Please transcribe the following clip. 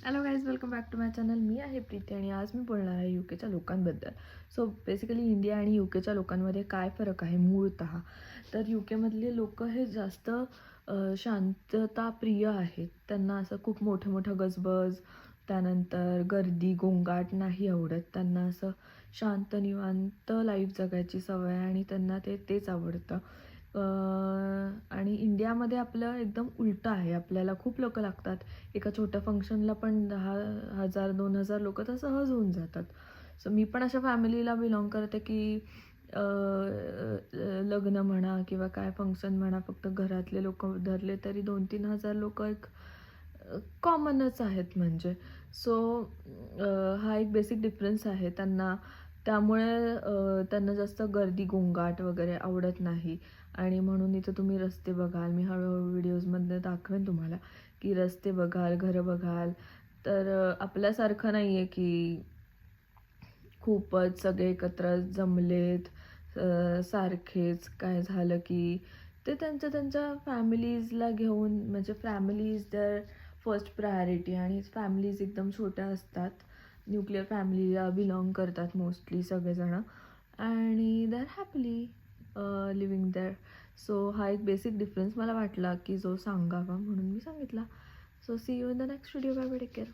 Hello guys, welcome back to my channel. मी आहे प्रीती आणि आज मी बोलणार आहे यूकेच्या लोकांबद्दल. सो बेसिकली इंडिया आणि यूकेच्या लोकांमध्ये काय फरक आहे मूळतः. तर यूकेमधले लोक हे जास्त शांतताप्रिय आहेत. त्यांना असं खूप मोठं मोठं गजबज, त्यानंतर गर्दी गोंगाट नाही आवडत. त्यांना असं शांत निवांत लाईफ जगायची सवय आहे आणि त्यांना तेच आवडतं. आणि इंडियामध्ये आपलं एकदम उलटं आहे. आपल्याला खूप लोकं लागतात. एका छोट्या फंक्शनला पण 10,000 2,000 लोकं तर सहज होऊन जातात. सो मी पण अशा फॅमिलीला बिलॉंग करते की लग्न म्हणा किंवा काय फंक्शन म्हणा, फक्त घरातले लोकं धरले तरी 2-3,000 लोकं एक कॉमनच आहेत म्हणजे. सो हा एक बेसिक डिफरन्स आहे त्यांना. त्यामुळे त्यांना जास्त गर्दी गोंगाट वगैरे आवडत नाही. आणि म्हणून इथं तुम्ही रस्ते बघाल, मी हळूहळू व्हिडिओजमध्ये दाखवेन तुम्हाला की रस्ते बघाल, घरं बघाल, तर आपल्यासारखं नाही आहे की खूपच सगळे एकत्र जमलेत सारखेच. काय झालं की ते त्यांच्या फॅमिलीजला घेऊन, म्हणजे family is their first priority आणि फॅमिलीज एकदम छोट्या असतात. न्यूक्लिअर फॅमिलीला बिलॉंग करतात मोस्टली सगळेजणं आणि they are happily living there. So हा एक बेसिक डिफरन्स मला वाटला की जो सांगावा म्हणून मी सांगितला. So see you in the next video. Bye bye, take care.